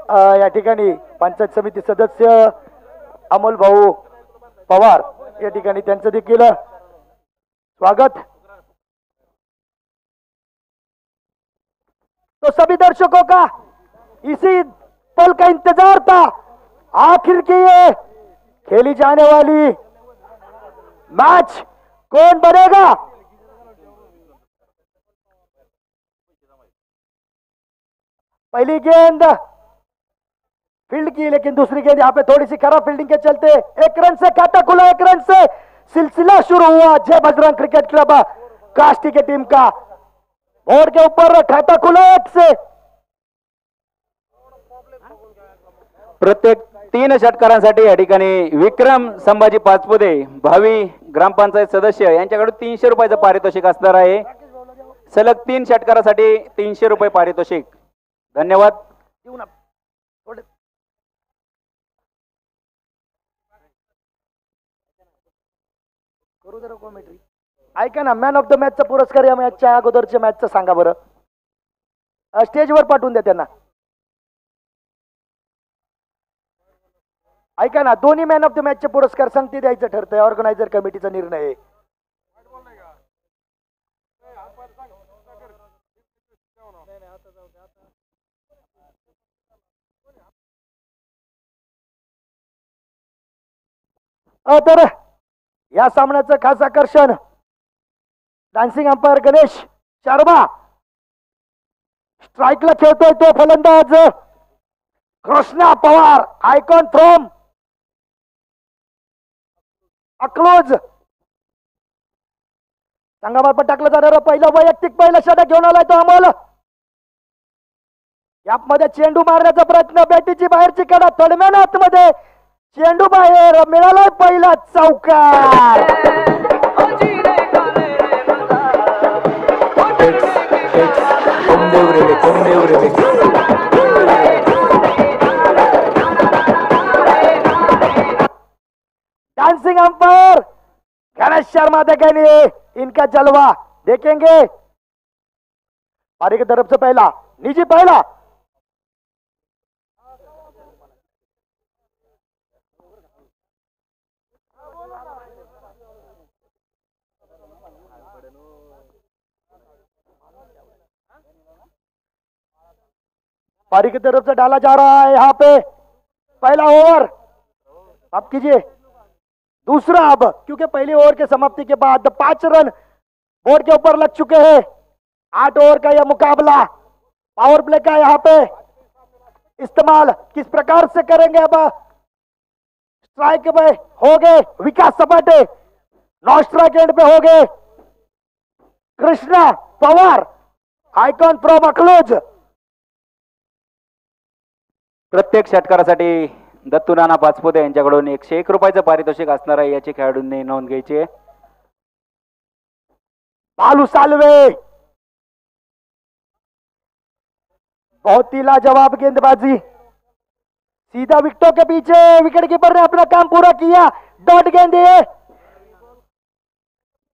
या ठिकाणी पंचायत समिती सदस्य अमोल भाऊ पवार या ठिकाणी त्यांचं देखील स्वागत। तो सभी दर्शकों का इसी पल का इंतजार था। आखिर की ये खेली जाने वाली मैच कौन बनेगा। पहली गेंद फील्ड की, लेकिन दूसरी गेंद यहाँ पे थोड़ी सी खराब फील्डिंग के चलते एक रन से खाता खुला। एक रन से सिलसिला शुरू हुआ जय बजरंग क्रिकेट क्लब काष्टी की टीम का। बोर्ड के ऊपर खाता खुला एक से। प्रत्येक 3 षटकारांसाठी या ठिकाणी विक्रम संभाजी पाचपुते भावी ग्रामपंचायत सदस्य यांच्याकडून 300 रुपयाचं पारितोषिक असणार आहे। सलग 3 षटकारासाठी 300 रुपये पारितोषिक। धन्यवाद। ऐका ना, मॅन ऑफ द मॅचचा पुरस्कार या मॅचच्या अगोदरच्या मॅचचा सांगा बरं, स्टेजवर पाठवून द्या त्यांना। ऐका ना, दोन्ही मॅन ऑफ द मॅचचे पुरस्कार संगती द्यायचं ठरतंय, ऑर्गनायझर कमिटीचा निर्णय आहे। तर या सामन्याचं खास आकर्षण डान्सिंग अंपायर गणेश शर्मा, स्ट्राईकला खेळतोय तो फलंदाज कृष्णा पवार, आयकॉन फ्रॉम अकलोज। संघामार्फत टाकलं जाणारं पहिलं वैयक्तिक पहिलं षटक घेऊन आलाय तो अमोल। यामध्ये चेंडू मारण्याचा प्रयत्न, बॅटीची बाहेरची कडा, तडम्यान आतमध्ये चेंडू बाहेर, मिळाला पहिला चौकार। डांसिंग अंपायर गणेश शर्मा देखेंगे इनका जलवा, देखेंगे। पारी की तरफ से पहला, निजी पहला। पारी की तरफ से डाला जा रहा है यहाँ पे पहला ओवर। अब कीजिए दूसरा, अब क्योंकि पहली ओवर के समाप्ति के बाद 5 रन बोर्ड के ऊपर लग चुके हैं। 8 ओवर का यह मुकाबला, पावर प्ले का यहाँ पे इस्तेमाल किस प्रकार से करेंगे। अब स्ट्राइक पे हो गए विकास सपाटे, नॉन स्ट्राइक एंड पे हो गए कृष्णा पवार, आयकॉन फ्रॉम अकलोज। प्रत्येक षटकारासाठी दत्तू नाना पाचपुते यांच्याकडून 101 रुपयाचं पारितोषिक असणार आहे, याची खेळाडूंनी नोंद घ्यायची आहे। बालू सालवे, बहुत ही लाजवाब गेंदबाजी, सीधा विकेटों के पीछे, विकेट कीपर ने अपना काम पूरा किया, डॉट गेंद है।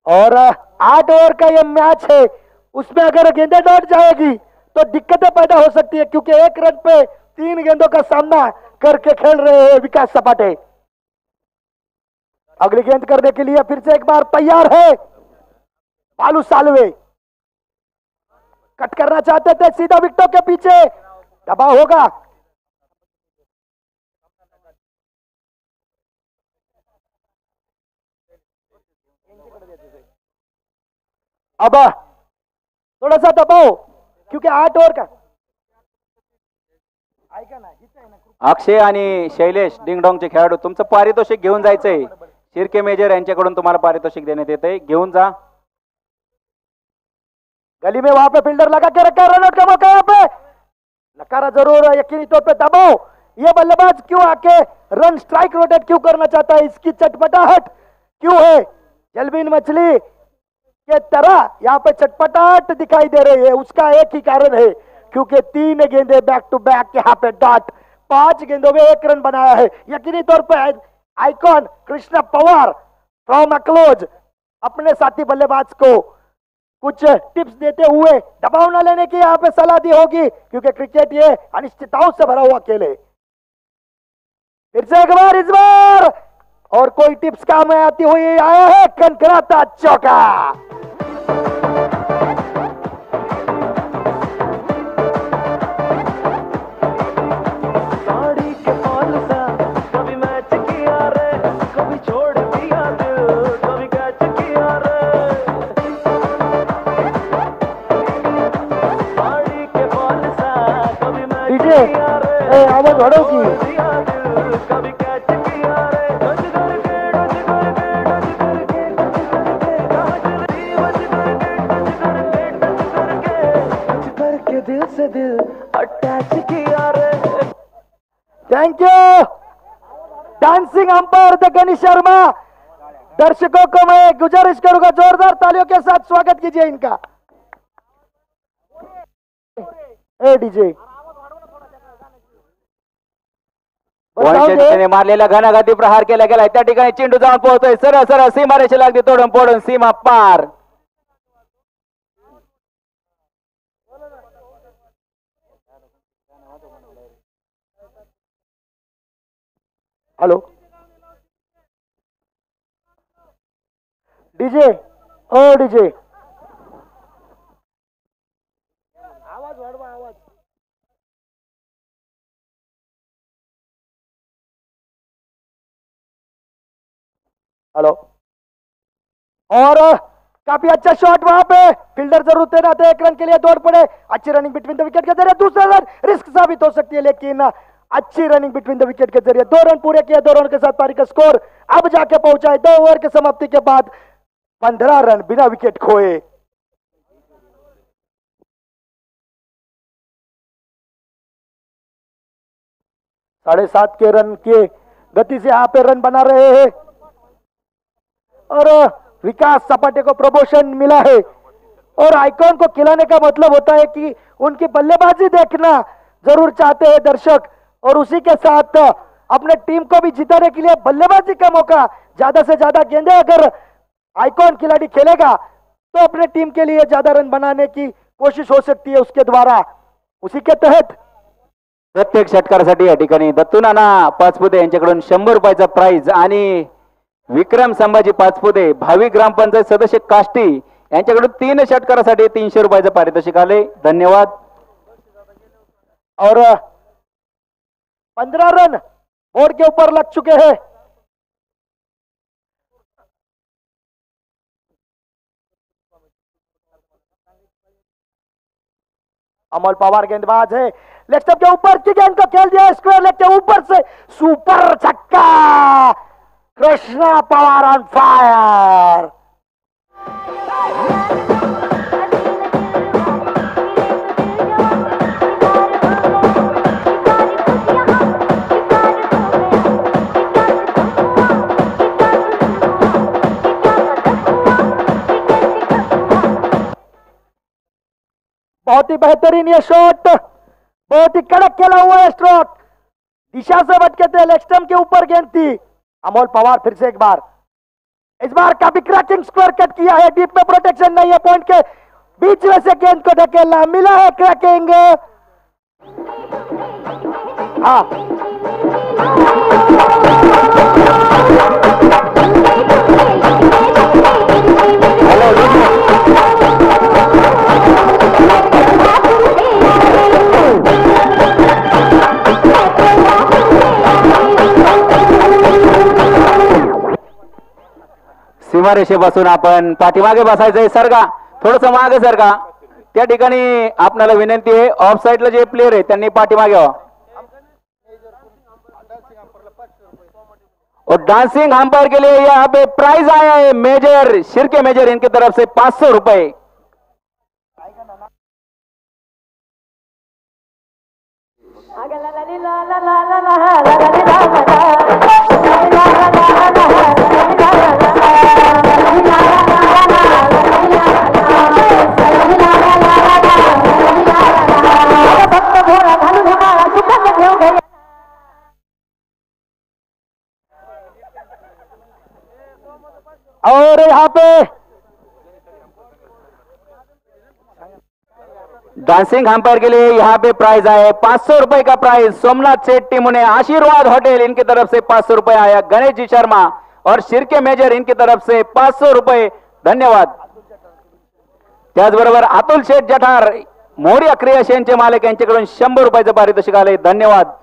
और 8 ओवर का यह मैच है, उसमें अगर गेंदें डॉट जाएगी तो दिक्कतें पैदा हो सकती है, क्योंकि 1 रन पे 3 गेंदों का सामना करके खेल रहे हैं विकास सपाटे। अगली गेंद करने के लिए फिर से एक बार तैयार है बालू सालवे। कट करना चाहते थे, सीधा विकेटों के पीछे, दबाव होगा। अब थोड़ा सा दबाओ, क्योंकि 8 ओवर का। अक्षय आणि शैलेश डिंगडोंगचे खेळाडू, तुमचं पारितोषिक घेऊन जायचंय। शिर्के मेजर यांच्याकडून तुम्हाला पारितोषिक देण्यात येते, घेऊन जा। गली में वहां पे फील्डर लगा के रखा, रन आउट का मौका यहाँ पे, नकारा जरूर यकीनी तौर पे दबाओ। ये बल्लेबाज क्यों आके रन स्ट्राइक रोटेट क्यों करना चाहता है, इसकी चटपटाहट क्यों है। जलबीन मछली के तरह यहाँ पे चटपटाहट दिखाई दे रही है, उसका एक ही कारण है, क्योंकि 3 गेंदे बैक टू बैक यहाँ पे डॉट, 5 गेंदों में 1 रन बनाया है। यकीनी तौर पर आइकॉन कृष्णा पवार फ्रॉम अकलोज अपने साथी बल्लेबाज को कुछ टिप्स देते हुए दबाव न लेने की यहाँ पे सलाह दी होगी, क्योंकि क्रिकेट ये अनिश्चितताओं से भरा हुआ खेल है। फिर से एक बार, इस बार और कोई टिप्स काम में आती हुई आया है कनकनाता चौका। आवाज बढ़ो की दिल से दिल अटैच किया रे। Thank you dancing umpire Ganesh Sharma. दर्शकों को मैं गुजारिश करूंगा जोरदार तालियों के साथ स्वागत कीजिए इनका। ए डीजे मारलेला घनाघाती प्रहार केला गेलाय, त्या ठिकाणी चेंडू जाऊन पोहोचतोय सरळ सरळ सीमारेषे लागली, तोडून फोडून सीमा पार। हेलो डीजे, ओ डीजे आवाज वाढवा आवाज। हेलो, और काफी अच्छा शॉट वहां पे, फील्डर जरूर तैनात है, एक रन के लिए दौड़ पड़े। अच्छी रनिंग बिटवीन द विकेट के जरिए दूसरा रन रिस्क साबित हो सकती है, लेकिन अच्छी रनिंग बिटवीन द विकेट के जरिए 2 रन पूरे किए। 2 रन के साथ पारी का स्कोर अब जाके पहुंचा है 2 ओवर के समाप्ति के बाद 15 रन बिना विकेट खोए। साढ़े 7 के रन के गति से यहाँ पे रन बना रहे हैं और विकास सपाटे को प्रमोशन मिला है। और आइकॉन को खिलाने का मतलब होता है कि उनकी बल्लेबाजी देखना जरूर चाहते हैं दर्शक, और उसी के साथ अपने टीम को भी जिताने के लिए बल्लेबाजी का मौका, ज्यादा से ज्यादा गेंदें अगर आइकॉन खिलाड़ी खेलेगा तो अपने टीम के लिए ज्यादा रन बनाने की कोशिश हो सकती है उसके द्वारा। उसी के तहत प्रत्येक षटकारासाठी या ठिकाणी दत्तू नाना पाचपुते यांच्याकडून 100 रुपयाचा प्राइज आणि विक्रम संभाजी पाचपुते भावी ग्रामपंचायत सदस्य काष्टी यांच्याकडून 3 षटकारासाठी 300 रुपयाचं पारितोषिक आले। धन्यवाद। और 15 रन बोर्ड के ऊपर लग चुके हैं। अमोल पवार गेंदबाज है, लेग स्टंप के ऊपर की गेंद को खेल दिया स्क्वायर लेग के ऊपर से, सुपर छक्का। Krishna Pawar on fire. बहुत ही बेहतरीन ये शॉट, बहुत ही कड़क खेला हुआ है स्ट्रोक, दिशा से भटके थे, लेग स्टंप के ऊपर गेंद थी। अमोल पवार फिर से एक बार, इस बार काफी क्रैकिंग स्क्वायर कट किया है, डीप में प्रोटेक्शन नहीं है, पॉइंट के बीच में से गेंद को धकेलना मिला है क्रैकिंग। हाँ सीमारेषेपासून आपण पाठीमागे बसायचंय, सरगा थोडस मागे सरगा। त्या ठिकाणी आपल्याला विनंती आहे, ऑफ साइडला जे प्लेयर आहे त्यांनी पाठीमागे व्हा। और डांसिंग अंपायर के लिए यहाँ पे प्राइज आया है मेजर शिरके मेजर, इनकी तरफ से 500 रुपए। और यहाँ पे डांसिंग अंपायर के लिए यहाँ पे प्राइज आए 500 रुपए का प्राइज। सोमनाथ सेठ टीम ने आशीर्वाद होटल इनकी तरफ से 500 रुपए आया। गणेश जी शर्मा और शिर्के मेजर इनकी तरफ से 500 रुपए, धन्यवाद। त्याचबरोबर अतुल शेठ जठार मोर्या क्रिएशनचे मालक यांच्याकडून 100 रुपयाचं पारितोषिक आले, धन्यवाद।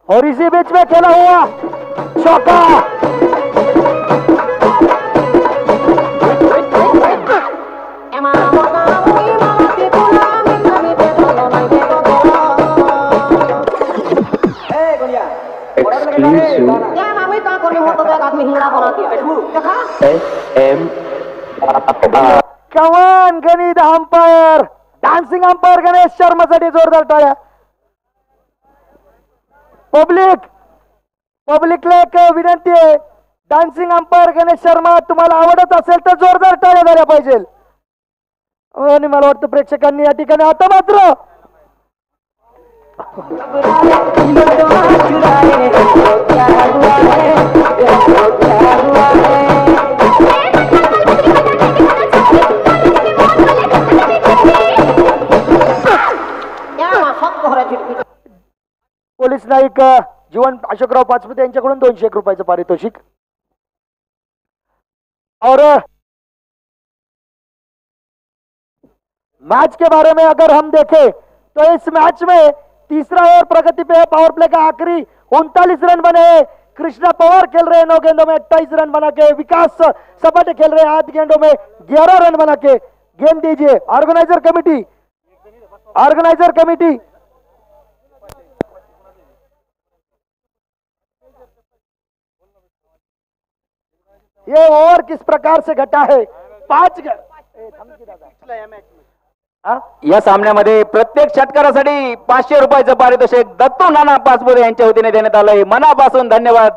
और इसी बीच में खेला हुआ चौका, कमान गणित अंपायर, डान्सिंग अंपायर गणेश शर्मासाठी जोरदार टाळ्या। पब्लिकला एक विनंती आहे, डान्सिंग अंपायर गणेश शर्मा तुम्हाला आवडत असेल तर जोरदार टाळ्या झाल्या पाहिजे। आणि मला वाटतं प्रेक्षकांनी या ठिकाणी आता मात्र पोलीस नाईक जीवन अशोकराव पाचपुते यांच्याकडून 201 रुपयाचं पारितोषिक। और मैच के बारे में अगर हम देखें तो इस मैच में तीसरा ओवर प्रगति पे है। पावर प्ले का आखिरी 39 रन बने हैं। कृष्णा पवार खेल रहे हैं 9 गेंदों में 28 रन बना के। विकास सपाटे खेल रहे हैं 8 गेंदों में 11 रन बना के। गेंद दीजिए ऑर्गेनाइजर कमेटी, ऑर्गेनाइजर कमेटी। ये ओवर किस प्रकार से घटा है? 5 या सामन्यामध्ये प्रत्येक षटकारासाठी 500 रुपयाचं पारितोषिक दत्तू नाना पाचपुते यांच्या वतीने देण्यात आलंय, मनापासून धन्यवाद।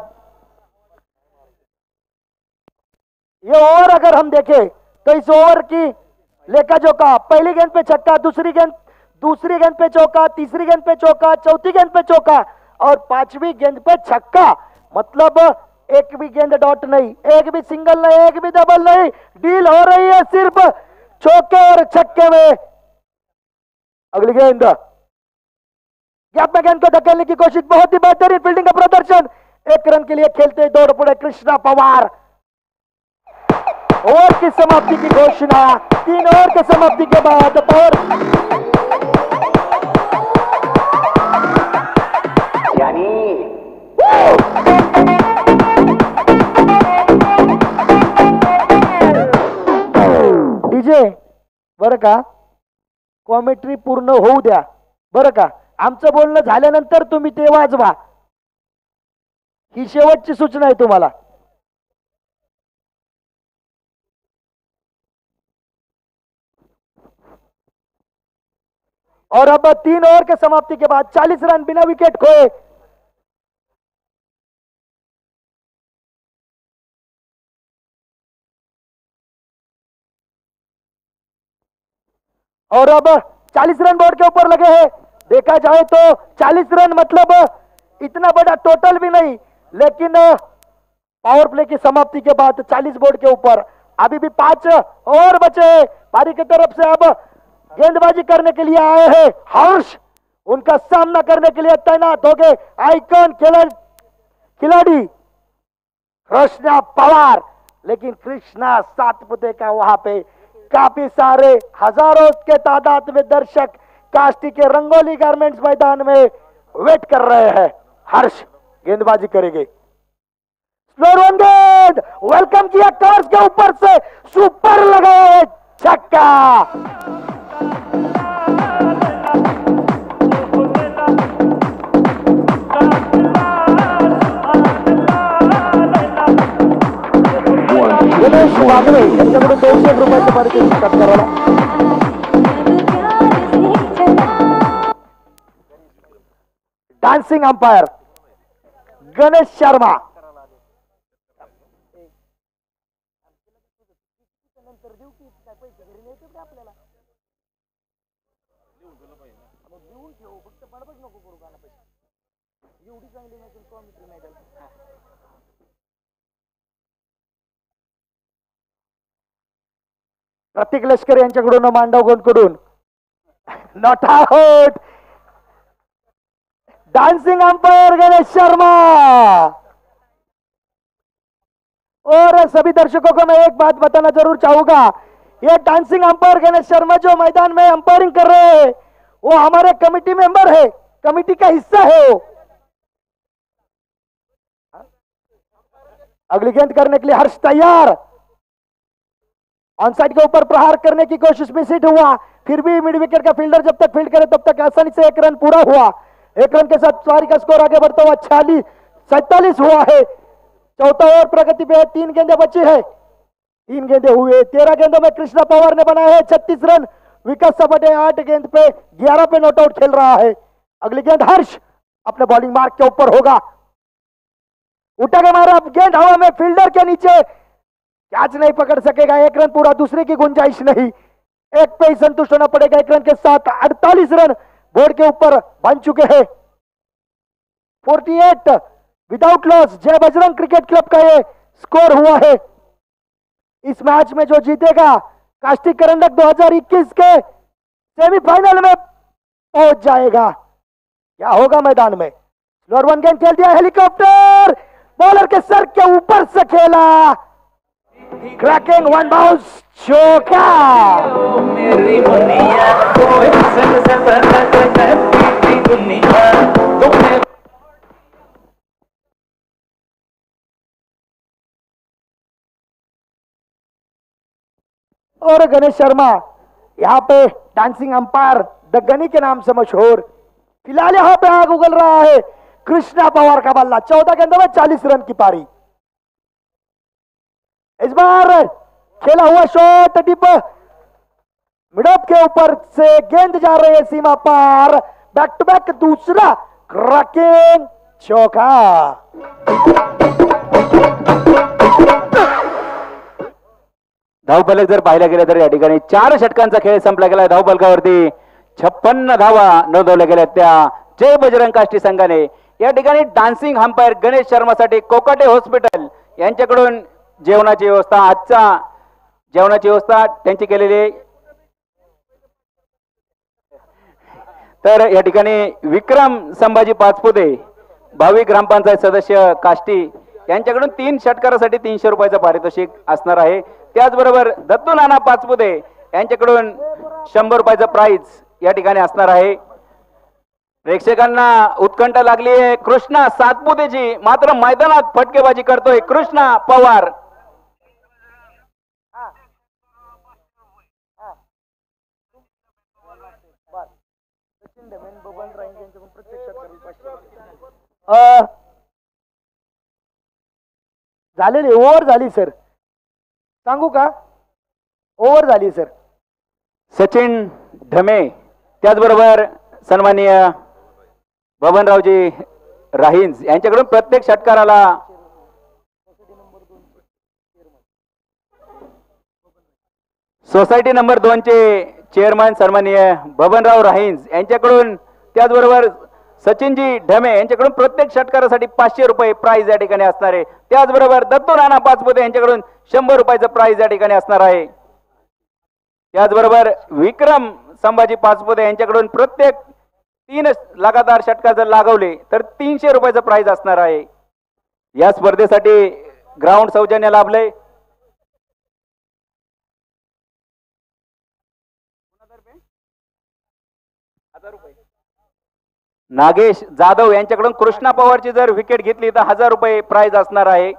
ये ओवर अगर हम देखें तो इस ओवर की लेखा जोखा, पहली गेंद पे छक्का, दूसरी गेंद पे चौका, तीसरी गेंद पे चौका, चौथी गेंद पे चौका और पांचवी गेंद पे छक्का। मतलब एक भी गेंद डॉट नहीं, एक भी सिंगल नहीं, एक भी डबल नहीं, डील हो रही है सिर्फ चौके और छक्के में। अगली गेंद गैप में गेंद को धकेलने की कोशिश, बहुत ही बेहतरीन फील्डिंग का प्रदर्शन। 1 रन के लिए खेलते दौड़ पड़े कृष्णा पवार। ओवर की समाप्ति की घोषणा 3 ओवर के समाप्ति के बाद पावर डीजे बरं का, कॉमेंट्री पूर्ण होऊ द्या बरं का। आमचं बोलणं झाल्यानंतर तुम्ही ते वाजवा, ही शेवटची सूचना आहे तुम्हाला। और अब 3 ओवर के समाप्ति के बाद 40 रन बिना विकेट खोए। और अब 40 रन बोर्ड के ऊपर लगे हैं। देखा जाए तो 40 रन मतलब इतना बड़ा टोटल भी नहीं, लेकिन पावर प्ले की समाप्ति के बाद 40 बोर्ड के ऊपर। अभी भी 5 ओवर बचे। पारी की तरफ से अब गेंदबाजी करने के लिए आए हैं हर्ष, उनका सामना करने के लिए तैनात हो गए आइकन खिलाड़ी कृष्णा पवार। लेकिन कृष्णा सातपुते का वहां पे काफी सारे हजारों के तादाद में दर्शक काष्टी के रंगोली गारमेंट्स मैदान में वेट कर रहे हैं। हर्ष गेंदबाजी करेंगे, स्लोर वन गेंद, वेलकम किया कार्स के ऊपर से, सुपर लगाया है छक्का। गणेश वागळे यांच्याकडून 200 रुपयाचं पारितोषिक सत्काराला। Dancing umpire Ganesh Sharma. प्रतीक लष्कर यांच्याकडून मांडवगोंडकडून not out. Dancing umpire Ganesh Sharma. और सभी दर्शकों को मैं एक बात बताना जरूर चाहूंगा, ये डांसिंग अंपायर गणेश शर्मा जो मैदान में अंपायरिंग कर रहे हैं वो हमारे कमेटी मेंबर है, कमेटी का हिस्सा है वो. अगली गेंद करने के लिए हर्ष तैयार. ऑन साइड के ऊपर प्रहार करने की कोशिश में सिट हुआ, फिर भी मिड विकेट का फील्डर जब तक फील्ड करे तब तक आसानी से 1 रन पूरा हुआ. 1 रन के साथ पारी का स्कोर आगे बढ़ता हुआ 47 हुआ है. चौथा ओवर प्रगति पे 3 गेंदें बची है. 3 गेंदें हुए, 13 गेंदों में कृष्णा पवार ने बनाए हैं 36 रन. विकास सबटे 8 गेंद पे 11 पे नॉट आउट खेल रहा है. अगली गेंद हर्ष अपने बॉलिंग मार्क के ऊपर होगा. उठा के मारा गेंद हवा में, फील्डर के नीचे, कैच नहीं पकड़ सकेगा. 1 रन पूरा, दूसरे की गुंजाइश नहीं. 1 पे ही संतुष्ट होना पड़ेगा. 1 रन के साथ 48 रन बोर्ड के ऊपर बन चुके हैं. 48 विदाउट लॉस जय बजरंग क्रिकेट क्लब का ये स्कोर हुआ है. इस मैच में जो जीतेगा काष्टी करंडक 2021 के सेमीफाइनल में पहुंच जाएगा. क्या होगा मैदान में? स्लोअर 1 गेंद खेल दिया, हेलीकॉप्टर बॉलर के सर के ऊपर से खेला. क्रैकिंग 1 बाउंस चौका. मेरी मुनिया कोई संग से करती दुनिया तुमने. और गणेश शर्मा यहाँ पे डांसिंग अंपायर द गनी के नाम से मशहूर. फिलहाल यहाँ पे आग उगल रहा है कृष्णा पवार का बल्ला. 14 गेंदों में 40 रन की पारी. इस बार खेला हुआ शॉट डीप मिडऑफ के ऊपर से गेंद जा रही है सीमा पार. बैक टू बैक दूसरा क्रैकिंग चौका. धावफलक जर पाहिला गेला तर या ठिकाणी 4 षटकांचा खेळ संपला गेला. धावफलकावरती 56 धावा नोंदवल्या गेल्या त्या जय बजरंग काष्टी संघाने. या ठिकाणी डान्सिंग अंपायर गणेश शर्मासाठी कोकाटे हॉस्पिटल यांच्याकडून जेवणाची व्यवस्था, आजचा जेवणाची व्यवस्था त्यांची केलेली आहे. तर या ठिकाणी विक्रम संभाजी पाचपुते भावी ग्रामपंचायत सदस्य काष्टी यांच्याकडून 3 षटकारासाठी 300 रुपयाचं पारितोषिक असणार आहे. त्याचबरोबर दत्तू नाना पाचपुते यांच्याकडून 100 रुपयाचं प्राइज या ठिकाणी असणार आहे. प्रेक्षकांना उत्कंठ लागली आहे कृष्णा सातपुतेची, मात्र मैदानात फटकेबाजी करतोय कृष्णा पवार. झालेली ओव्हर झाली सर, सांगू का? ओव्हर झाली सर. सचिन ढमे त्याचबरोबर सन्माननीय बबनरावजी राहींज यांच्याकडून प्रत्येक षटकाराला सोसायटी नंबर 2 चे चेअरमन सन्माननीय बबनराव राहींज यांच्याकडून, त्याचबरोबर सचिनजी ढमे यांच्याकडून प्रत्येक षटकारासाठी 500 रुपये प्राइज या ठिकाणी असणार आहे. त्याचबरोबर दत्तू नाना पाचपुते यांच्याकडून 100 रुपयाचं प्राइज या ठिकाणी असणार आहे. त्याचबरोबर विक्रम संभाजी पाचपुते यांच्याकडून प्रत्येक 3 लगातार षटकार जर लागवले तर 300 रुपयाचं प्राइज असणार आहे. या स्पर्धेसाठी ग्राउंड सौजन्य लाभले. नागेश जाधव यांच्याकडून कृष्णा पवारची जर विकेट घेतली तर 1000 रुपये प्राइज असणार आहे.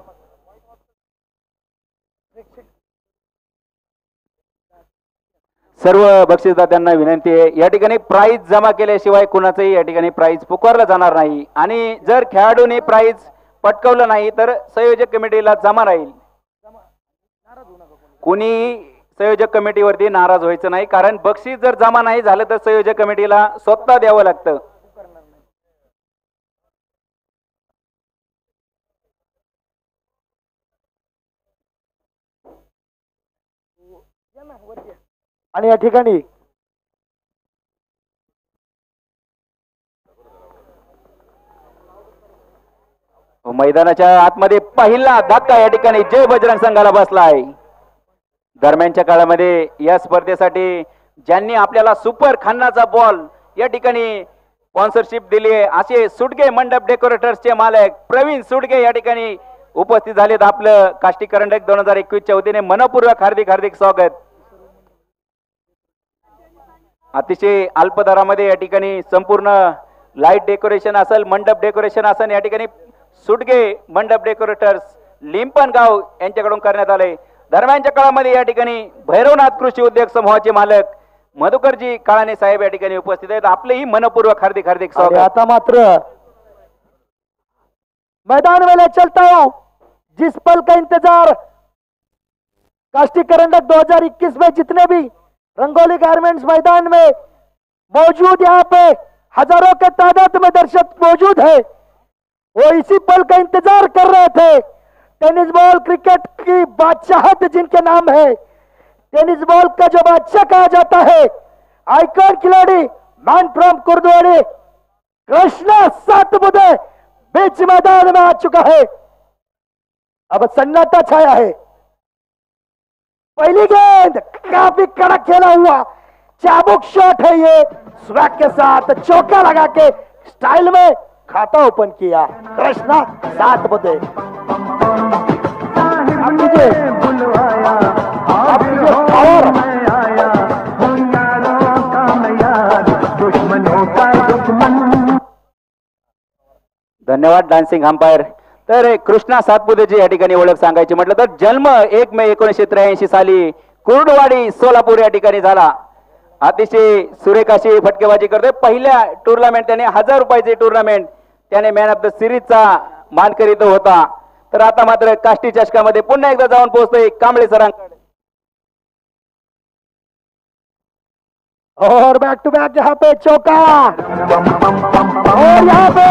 सर्व बक्षीसदात्यांना विनंती आहे, या ठिकाणी प्राइज जमा केल्याशिवाय कुणाचंही या ठिकाणी प्राइज पुकारलं जाणार नाही. आणि जर खेळाडूने प्राइज पटकावलं नाही तर संयोजक कमिटीला जमा राहील. कुणी संयोजक कमिटीवरती नाराज व्हायचं नाही, कारण बक्षीस जर जमा नाही झालं तर संयोजक कमिटीला स्वतः द्यावं लागतं. आणि या ठिकाणी मैदानाच्या आतमध्ये पहिला धक्का या ठिकाणी जय बजरंग संघाला बसला आहे. दरम्यानच्या काळामध्ये या स्पर्धेसाठी ज्यांनी आपल्याला सुपर खन्नाचा बॉल या ठिकाणी स्पॉन्सरशिप दिली आहे असे सुडगे मंडप डेकोरेटर्सचे मालक प्रवीण सुडगे या ठिकाणी उपस्थित झालेत. आपलं काष्टी करंडक 2021च्या वतीने मनपूर्वक हार्दिक हार्दिक स्वागत. अतिशय अल्प दरामध्ये या ठिकाणी संपूर्ण लाईट डेकोरेशन असेल, मंडप डेकोरेशन असेल, या ठिकाणी सुडगे मंडप डेकोरेटर्स लिंपणगाव यांच्याकडून करण्यात आले. दरम्यानच्या काळामध्ये या ठिकाणी भैरवनाथ कृषी उद्योग समूहाचे मालक मधुकरजी काळाने साहेब या ठिकाणी उपस्थित आहेत. आपलेही मनपूर्वक हार्दिक हार्दिक स्वागत. आता मात्र मैदान में ले चलता हूं, जिस पल का इंतजार काष्टी करंडक 2021 में जितने भी रंगोली गारमेंट्स मैदान में मौजूद, यहाँ पे हजारों के तादाद में दर्शक मौजूद है, वो इसी पल का इंतजार कर रहे थे. टेनिस बॉल क्रिकेट की बादशाहत जिनके नाम है, टेनिस बॉल का जो बादशाह कहा जाता है, आइकॉन खिलाड़ी मैन फ्रॉम कुर्दवाड़ी कृष्णा सातपुते बीच मैदान में आ चुका है. अब सन्नाटा छाया है. पहली गेंद काफी कड़क खेला हुआ चाबुक शॉट है, ये स्वैग के साथ चौका लगा के स्टाइल में खाता ओपन किया कृष्णा सातपुते. धन्यवाद डान्सिंग अंपायर. तर कृष्णा सातपुतेची या ठिकाणी ओळख सांगायची म्हटलं तर जन्म 1 मे 1983 साली कुर्डवाडी सोलापूर या ठिकाणी झाला. अतिशय सुरेख अशी फटकेबाजी करतोय. पहिल्या टुर्नामेंट त्याने 1000 रुपयाची टुर्नामेंट त्याने मॅन ऑफ द सिरीजचा मानकरी तो होता. तर आता मात्र काष्टी चषकामध्ये पुन्हा एकदा जाऊन पोहोचतोय कांबळे सरांकडे. और बैक टू बैक यहाँ पे चौका, और यहाँ पे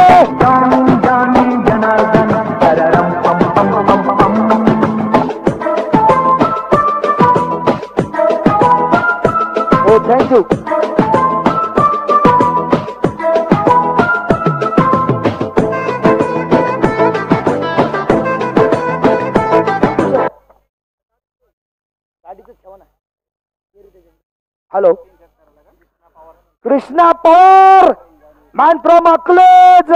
oh thank you. Hello Krishna Pawar man from Akloj,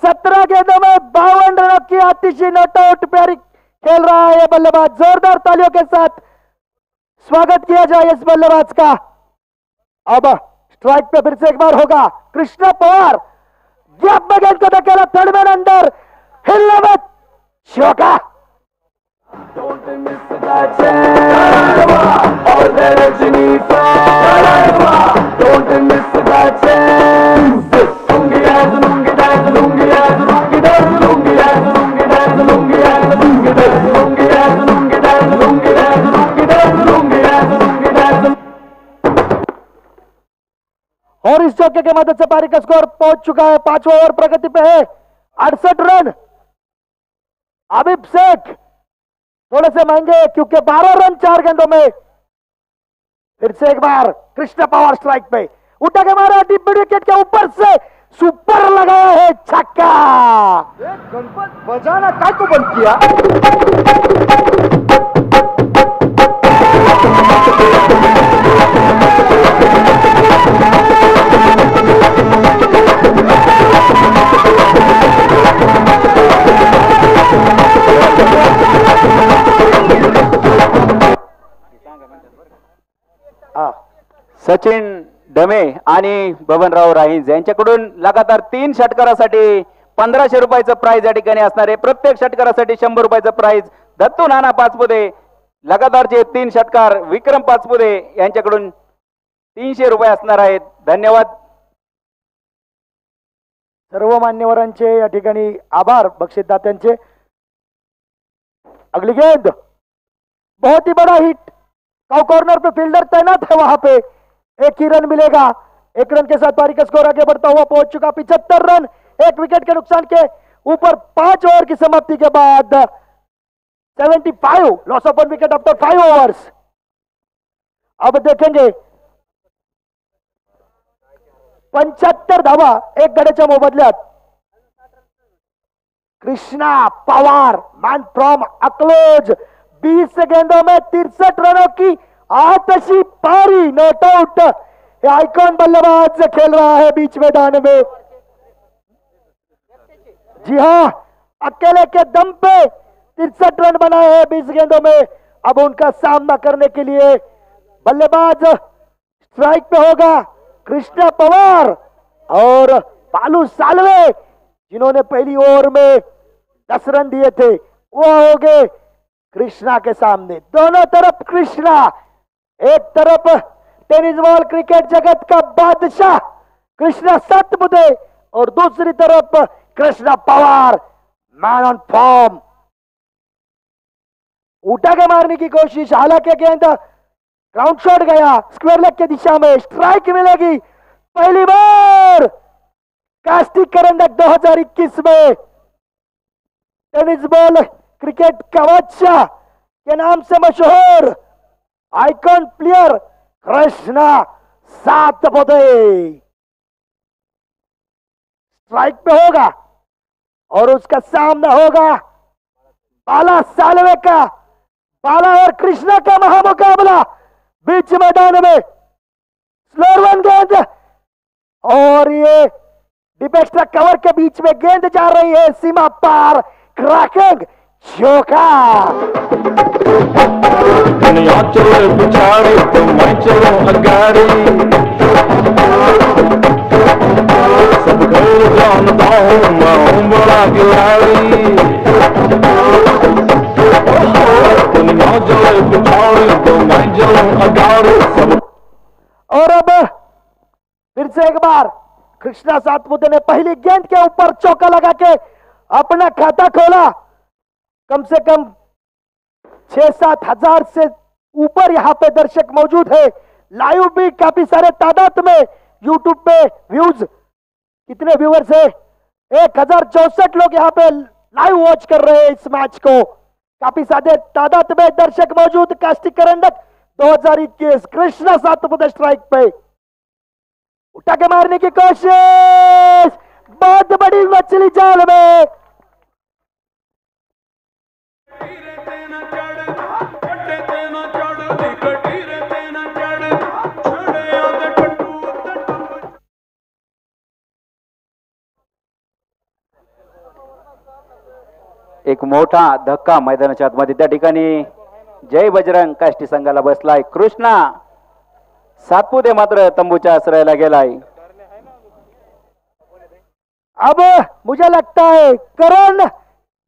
17 गेंदों में 52 रनों की अतिशय नॉट आउट प्यारी खेल रहा है ये बल्लेबाज. जोरदार तालियों के साथ स्वागत किया जाए इस बल्लेबाज का. अब स्ट्राइक पे फिर से एक बार होगा कृष्णा पवार. गैप में गेंद को धकेला, थर्ड मैन अंडर, हिलने में चौका. Don't miss that chance. All the Rajini fans. Don't miss that chance. Lungi dance, lungi dance, lungi dance, lungi dance, lungi dance, lungi dance, lungi dance, lungi dance, lungi dance, lungi dance, lungi dance, lungi dance, lungi dance, lungi dance. और इस चौके के मदद से पारी का score पहुंच चुका है. 5वां over प्रगति पे है, 68 रन. आबिब शेख थोड़े से महंगे क्योंकि 12 रन 4 गेंदों में. फिर से एक बार कृष्णा पवार स्ट्राइक पे उठा के मारा, डीप मिड विकेट के ऊपर से सुपर लगाया है छक्का. गणपत बजाना काय को बंद किया. सचिन डमे आणि बबनराव राहींज यांच्याकडून लगातार 3 षटकारासाठी 1500 रुपयाचं प्राइज या ठिकाणी असणार आहे. प्रत्येक षटकारासाठी 100 रुपयाचं प्राइज. दत्तू नाना पाचपुते लगातारचे 3 षटकार विक्रम पाचपुते यांच्याकडून 300 रुपये असणार आहेत. धन्यवाद सर्व मान्यवरांचे या ठिकाणी आभार बक्षीसदात्यांचे. अगली गेंद बहुत ही बड़ा हिट. कॉर्नर पे फील्डर तैनात है, वहां पे एक ही रन मिलेगा. 1 रन के साथ पारी का स्कोर आगे बढ़ता हुआ पहुंच चुका 75 रन. 1 विकेट के नुकसान के ऊपर 5 ओवर की समाप्ति के बाद 75 loss of 1 wicket after 5 overs. अब देखेंगे 75 धावा 1 गड्याच्या मोबदल्यात. कृष्णा पवार मॅन फ्रॉम अकलोज 20 गेंदों में 63 रनों की आतशी पारी, नॉट आउट। आइकॉन बल्लेबाज खेल रहा है बीच मैदान में। जी हां, अकेले के दम पे 63 रन बनाए हैं 20 गेंदों में। अब उनका सामना करने के लिए बल्लेबाज स्ट्राइक पे होगा कृष्णा पवार और बालू सालवे, जिन्होंने पहली ओवर में 10 रन दिए थे, वो हो गए कृष्णा के सामने। दोनों तरफ कृष्णा, एक तरफ टेनिस बॉल क्रिकेट जगत का बादशाह कृष्णा सातपुते और दूसरी तरफ Krishna Pawar, man on form. उठा के मारने की कोशिश, हालांकि गेंद ग्राउंड शॉट गया स्क्वायर लेग की दिशा में। स्ट्राइक मिलेगी पहली बार कास्टिक करंडक 2021 में। टेनिस बॉल क्रिकेट का बादशाह के नाम से मशहूर icon player Krishna Satpute strike पे होगा और उसका सामना होगा बाला सालवे का। बाला और कृष्णा का महामुकाबला बीच मैदान में। स्लोअर वन गेंद और ये डीप एक्स्ट्रा कवर के बीच में गेंद जा रही है सीमा पार, क्रैकिंग चौका। दुनिया चले पिछाड़ी तो मैं चलो अगाड़ी, सब खेल जानता हूँ मैं हूँ बड़ा खिलाड़ी। दुनिया चले पिछाड़ी तो मैं चलो अगाड़ी सब। और अब फिर से एक बार कृष्णा सातपुते ने पहली गेंद के ऊपर चौका लगा के अपना खाता खोला। कम से कम 6-7 हजार से ऊपर यहाँ पे दर्शक मौजूद है। लाइव भी काफी सारे तादाद में यूट्यूब पे व्यूज, कितने व्यूअर्स है? 1064 लोग यहाँ पे लाइव वॉच कर रहे हैं इस मैच को। काफी सारे तादाद में दर्शक मौजूद। कास्टिक करंडक 2021 कृष्णा सातपुते स्ट्राइक पे, उठा के मारने की कोशिश, बहुत बड़ी मछली जाल में। एक मोठा धक्का मैदानाच्या आतमध्ये, त्या ठिकाणी जय बजरंग काष्टी संघाला बसलाय। कृष्णा सातपुते मात्र तंबूच्या आश्रयाला गेलाय। अब मुझे लगता है करण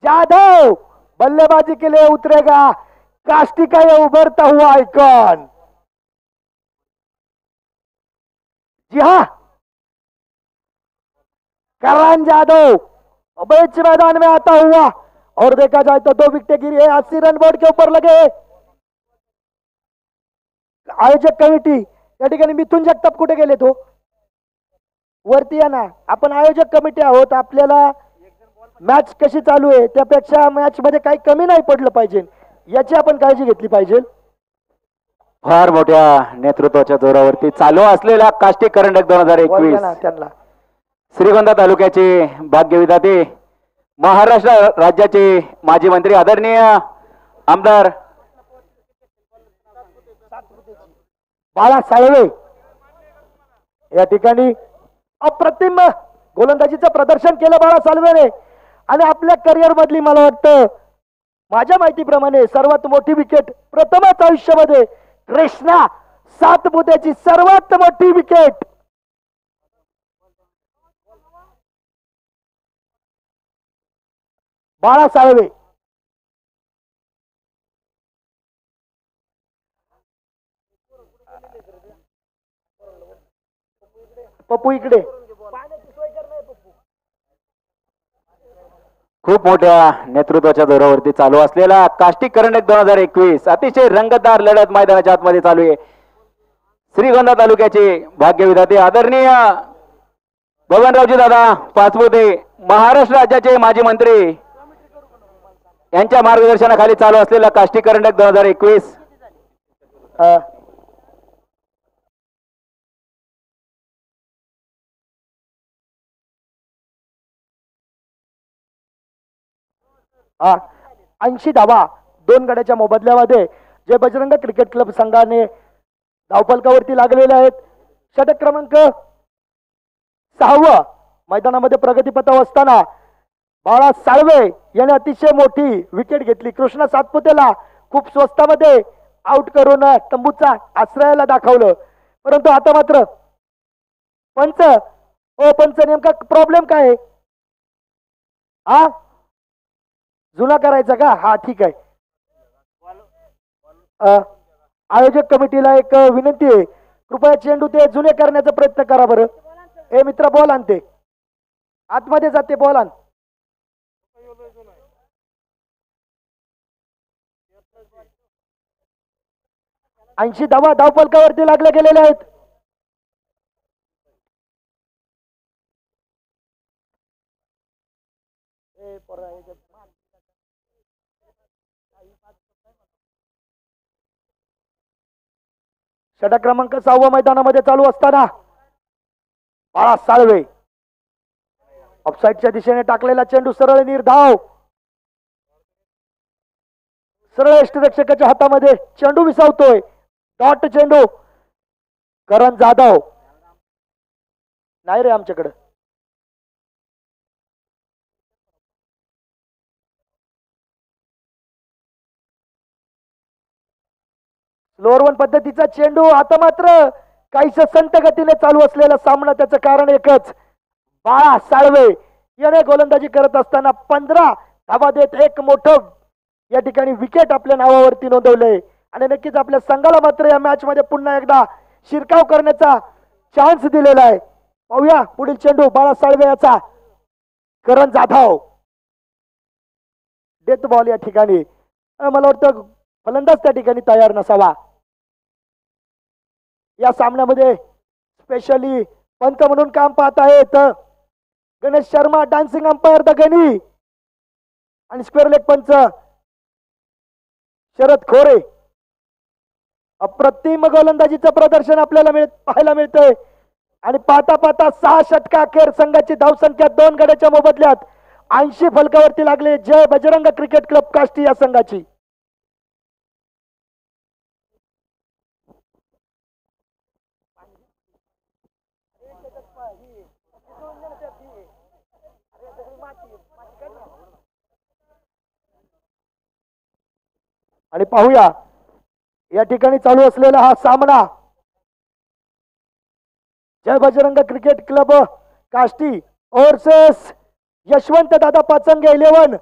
जाधव बल्लेबाजी के लिए उतरेगा। काष्टी का ये उभरता हुआ आइकॉन। जी हाँ, करण जाधव बीच मैदान में आता हुआ, और देखा जाए तो 2 विकेट गिरी है। 80 रन बोर्ड के ऊपर लगे। आयोजक कमिटी या ठिकाणी मिथुन जगताप कुठे गेले? तो वरती या ना, आपण आयोजक कमिटी आहोत। आपल्याला मॅच कशी चालू आहे त्यापेक्षा मॅच मध्ये काही कमी नाही पडलं पाहिजे, याची आपण काळजी घेतली पाहिजे। फार मोठ्या नेतृत्वाच्या जोरावरती चालू असलेला काष्टी करंडक 2021 त्यांना श्रीगोंदा तालुक्याचे भाग्यविधाते, महाराष्ट्र राज्याचे माजी मंत्री आदरणीय आमदार बाळा साळवे या ठिकाणी अप्रतिम गोलंदाजीचं प्रदर्शन केलं बाळा साळवेने। आणि आपल्या करिअर मधली मला वाटतं, माझ्या माहितीप्रमाणे सर्वात मोठी विकेट प्रथमच आयुष्यामध्ये कृष्णा सातपुतेची सर्वात मोठी विकेट। बाळा साळवे पप्पू इकडे। खूप मोठ्या नेतृत्वाच्या जोरावरती चालू असलेला काष्टी करंडक 2021 अतिशय रंगतदार लढत मैदानाच्या आतमध्ये चालू आहे। श्रीगोंदा तालुक्याचे भाग्यविधाते आदरणीय बबनरावजी दादा पाचपुते, महाराष्ट्र राज्याचे माजी मंत्री, यांच्या मार्गदर्शनाखाली चालू असलेला काष्टी करंडक 2021 80 धावा 2 गड्याच्या मोबदल्यामध्ये जय बजरंग क्रिकेट क्लब संघाने धावफलकावरती लागलेले आहेत. षटक क्रमांक 6 मैदानामध्ये प्रगतीपथावर असताना बाळा साळवे याने अतिशय मोठी विकेट घेतली. कृष्णा सातपुतेला खूप स्वस्तामध्ये आउट करून तंबूचा आश्रयाला दाखवलं. परंतु आता मात्र पंच नेमका प्रॉब्लेम काय आहे? हा जुना करायचा का? हा ठीक आहे. आयोजक कमिटीला एक विनंती आहे, कृपया चेंडू ते जुने करण्याचा प्रयत्न करा बरं. ए मित्र बॉल आणते आतमध्ये जाते बॉल आण. ऐंशी धावा धावफलकावरती लागले गेलेले आहेत. षटक क्रमांक 6 मैदानामध्ये चालू असताना बाळा साळवे ऑफसाईडच्या दिशेने टाकलेला चेंडू सरळ निर्धाव. सरळ यष्टिरक्षकाच्या हातामध्ये चेंडू विसावतोय. डॉट चेंडू. करण जाधव नाही रे आमच्याकडे. स्लोअर वन पद्धतीचा चेंडू. आता मात्र काहीस संत गतीने चालू असलेला सामना. त्याचं कारण एकच, बाळा साळवे याने गोलंदाजी करत असताना 15 धावा देत एक मोठं या ठिकाणी विकेट आपल्या नावावरती नोंदवलंय. आणि नक्कीच आपल्या संघाला मात्र या मॅच मध्ये पुन्हा एकदा शिरकाव करण्याचा चान्स दिलेला आहे. पाहूया पुढील चेंडू बाळा साळवे याचा. करण जाधव डेथ बॉल या ठिकाणी. मला वाटतं फलंदाज त्या ठिकाणी तयार नसावा. या सामन्यामध्ये स्पेशली पंत म्हणून काम पाहत आहेत Ganesh Sharma, dancing umpire the गणी, आणि स्क्वेअर लेग पंच शरद खोरे. अप्रतिम गोलंदाजीचं प्रदर्शन आपल्याला पाहायला मिळतंय. आणि पाहता पाहता 6 षटका अखेर संघाची धावसंख्या 2 गड्याच्या मोबदल्यात 80 फलकावरती लागले जय बजरंग क्रिकेट क्लब काष्टी या संघाची. आणि पाहूया या ठिकाणी चालू असलेला हा सामना जय बजरंग क्रिकेट क्लब काष्टी वर्सेस यशवंत दादा पाचंगे 11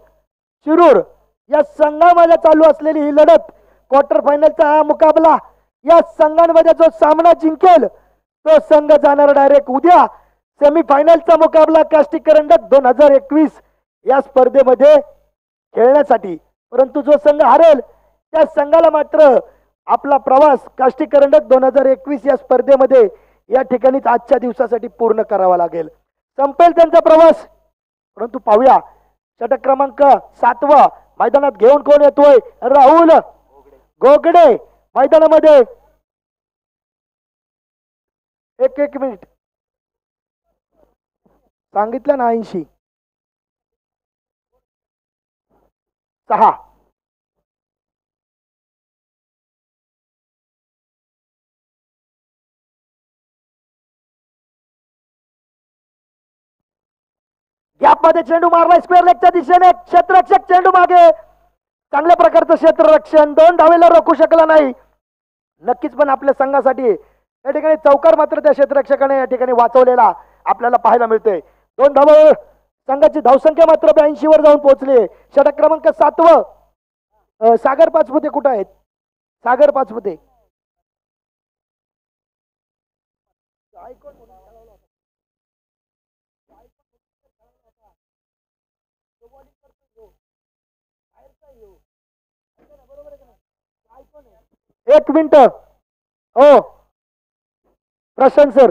शिरूर या संघामध्ये चालू असलेली ही लढत. क्वार्टर फायनलचा हा मुकाबला. या संघांमध्ये जो सामना जिंकेल तो संघ जाणार डायरेक्ट उद्या सेमीफायनलचा मुकाबला काष्टी करंडक 2021 या स्पर्धेमध्ये खेळण्यासाठी. परंतु जो संघ हरेल त्या संघाला मात्र आपला प्रवास काष्टी करंडक 2021 या स्पर्धेमध्ये या ठिकाणीच आजच्या दिवसासाठी पूर्ण करावा लागेल. संपेल त्यांचा प्रवास. परंतु पाहूया षटक क्रमांक 7 मैदानात घेऊन कोण येतोय? राहुल गोगडे मैदानामध्ये. एक मिनिट सांगितलं ना 80 6. गॅप मध्ये चेंडू मारलाय स्क्वेअर लेगच्या दिशेने. क्षेत्ररक्षक चेंडू मागे. चांगल्या प्रकारचं क्षेत्ररक्षण. 2 धावेला रोखू शकला नाही. नक्कीच पण आपल्या संघासाठी या ठिकाणी चौकार मात्र त्या क्षेत्ररक्षकाने या ठिकाणी वाचवलेला आपल्याला पाहायला मिळतोय. 2 धावा. संघाची धावसंख्या मात्र 82 वर जाऊन पोहोचली. षटक क्रमांक 7 सागर पाचपुते कुठं आहेत? सागर पाचपुते एक मिनिट. हो प्रशांत सर.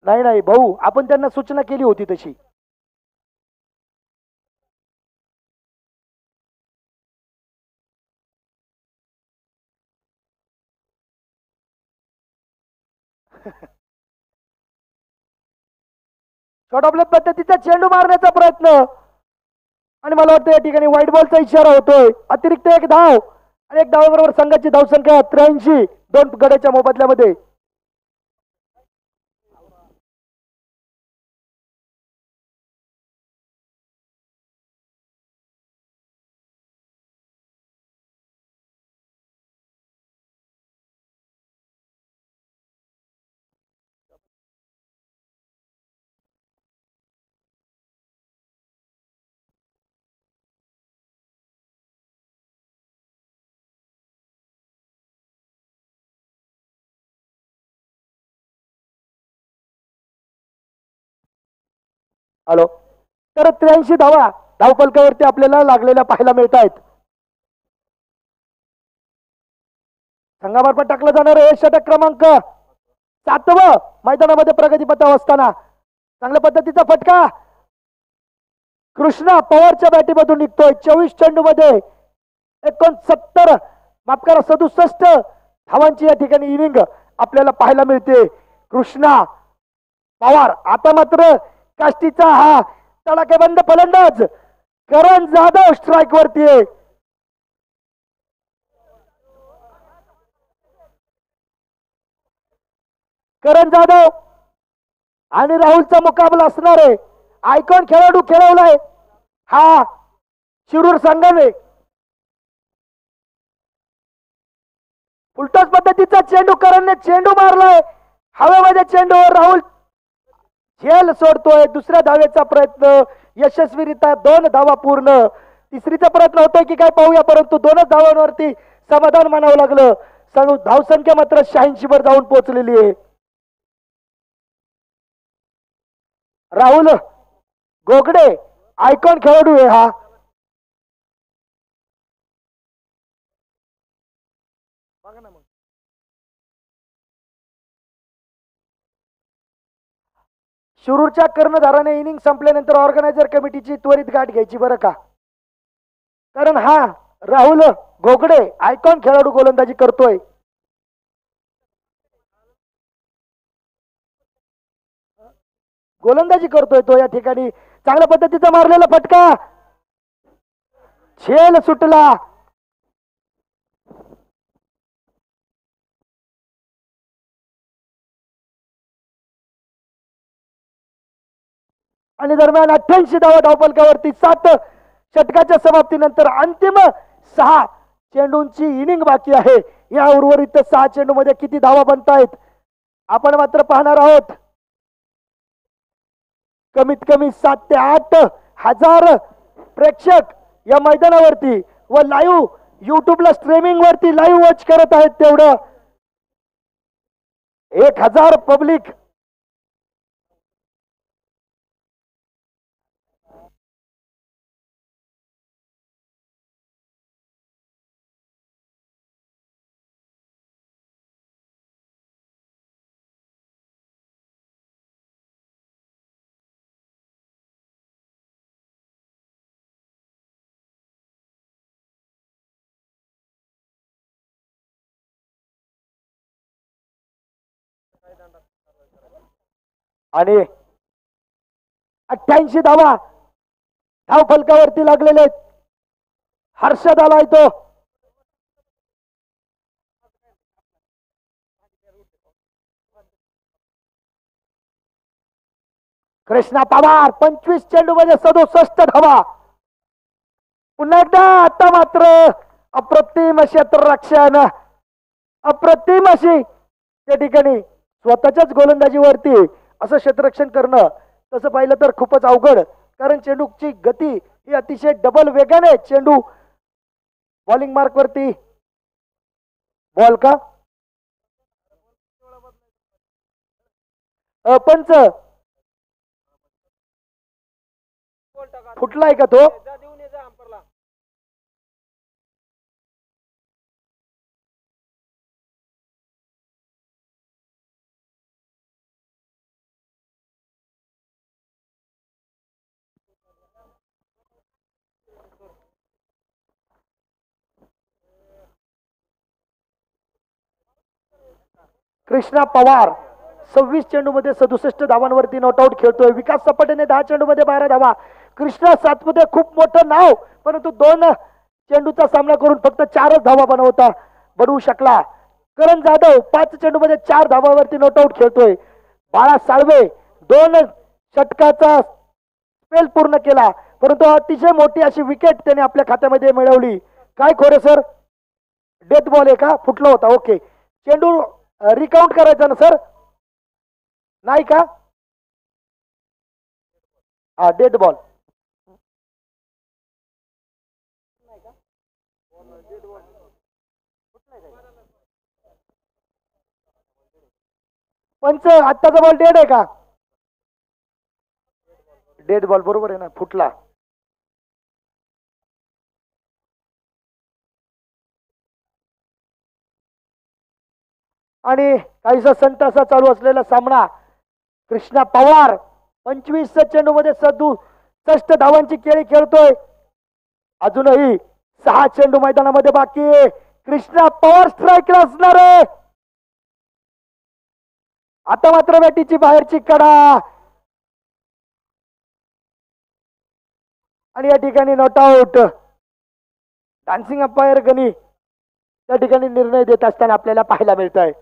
नाही भाऊ, आपण त्यांना सूचना केली होती तशी. शॉर्ट ऑफ लेग पद्धतीचा चेंडू मारण्याचा प्रयत्न. आणि मला वाटतं या ठिकाणी व्हाईट बॉलचा इशारा होतोय. अतिरिक्त एक धाव आणि एक धावाबरोबर संघाची धावसंख्या 83, दोन गड्याच्या मोबदल्यामध्ये. हॅलो. तर 83 धावा धावफलकावरती आपल्याला लागलेल्या पाहायला मिळत आहेत. संघामार्फत टाकलं जाणार हे षटक क्रमांक 7 मैदानामध्ये प्रगतीपथावर असताना चांगल्या पद्धतीचा फटका कृष्णा पवारच्या बॅटीमधून निघतोय. 24 चेंडू मध्ये 69 माफ करा 67 धावांची या ठिकाणी इनिंग आपल्याला पाहायला मिळते. कृष्णा पवार आता मात्र काष्टीचा हा तडाखेबंद फलंदाज करण जाधव स्ट्राईक वरती आहे. करण जाधव आणि राहुलचा मुकाबला असणार आहे. आयकॉन खेळाडू खेळवलाय हा शिरूर संघाने. उलटच पद्धतीचा चेंडू करणने चेंडू मारलाय हवेमध्ये. चेंडूवर राहुल झेल सोडतोय. दुसऱ्या धावेचा प्रयत्न यशस्वीरित्या 2 धावा पूर्ण. तिसरीचा प्रयत्न होतोय की काय पाहूया, परंतु 2च धावांवरती समाधान मानावं लागलं. धावसंख्या मात्र 86 वर जाऊन पोहोचलेली आहे. राहुल गोगडे आयकॉन खेळाडू आहे हा. बघा ना मग शिरूरच्या कर्णधाराने इनिंग संपल्यानंतर ऑर्गनायझर कमिटीची त्वरित गाठ घ्यायची बरं का. कारण हा राहुल गोगडे आयकॉन खेळाडू गोलंदाजी करतोय. तो या ठिकाणी चांगल्या पद्धतीचा मारलेला फटका झेल सुटला. आणि दरम्यान 88 धावा धावफलकावरती. 7 षटकाच्या समाप्तीनंतर अंतिम 6 चेंडूंची इनिंग बाकी आहे. या उर्वरित 6 चेंडू मध्ये किती धावा बनतायत आपण मात्र पाहणार आहोत. कमीत कमी 7 ते 8 हजार प्रेक्षक या मैदानावरती व लाईव्ह युट्यूबला स्ट्रीमिंग वरती लाईव्ह वॉच करत आहेत. तेवढं 1000 पब्लिक आणि 88 धावा धाव फलकावरती लागलेले आहेत. हर्षद आलाय तो. कृष्णा पवार 25 चेंडू मध्ये 67 धावा. पुन्हा एकदा आता मात्र अप्रतिम क्षेत्ररक्षण अप्रतिम अशी त्या ठिकाणी स्वतःच्याच गोलंदाजीवरती असं क्षेत्ररक्षण करणं तसं पाहिलं तर खूपच अवघड. कारण चेंडूची गती ही अतिशय डबल वेगाने चेंडू बॉलिंग मार्क वरती बॉल का पंच फुटलाय का तो. कृष्णा पवार 26 चेंडू मध्ये 67 धावांवरती नॉट आउट खेळतोय. विकास सपाटेने 10 चेंडू मध्ये 12 धावा. कृष्णा सातपुते खूप मोठं नाव, परंतु 2 चेंडूचा सामना करून फक्त 4च धावा बनवू शकला. करण जाधव 5 चेंडूमध्ये 4 धावावरती नॉटआउट खेळतोय. बाळा साळवे 2 षटकाचा स्पेल पूर्ण केला, परंतु अतिशय मोठी अशी विकेट त्याने आपल्या खात्यामध्ये मिळवली. काय खोरे सर, डेथ बॉल आहे का, फुटला होता. ओके, चेंडू रिकाउंट करायचा ना सर, नाही का? हा, डेथ बॉल. पंच, आत्ताचा बॉल डेड आहे का? डेड बॉल बरोबर आहे ना, फुटला. आणि काहीसा संत असा चालू असलेला सामना. कृष्णा पवार 25 चेंडूमध्ये 67 धावांची खेळी खेळतोय. अजूनही 6 चेंडू मैदानामध्ये बाकी आहे. कृष्णा पवार स्ट्राईकला असणार आहे. आता मात्र बॅटीची बाहेरची कडा आणि या ठिकाणी नॉट आउट. डान्सिंग अंपायर गणी त्या ठिकाणी निर्णय देत असताना आपल्याला पाहायला मिळत आहे.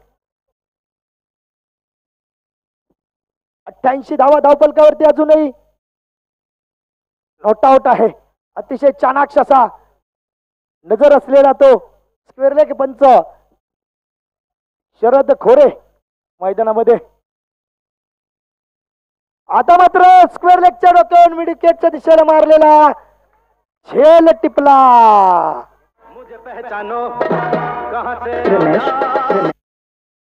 88 धावा धावफलकावरती अजूनही नॉट आउट आहे. अतिशय चाणाक्ष असा नजर असलेला तो स्क्वेअर लेग पंच शरद खोरे मैदानामध्ये. आता मात्र स्क्वेअर लेगच्या डोक्यावर मिड विकेटच्या दिशेला मारलेला झेल टिपला. मुझे पहचानो कहां से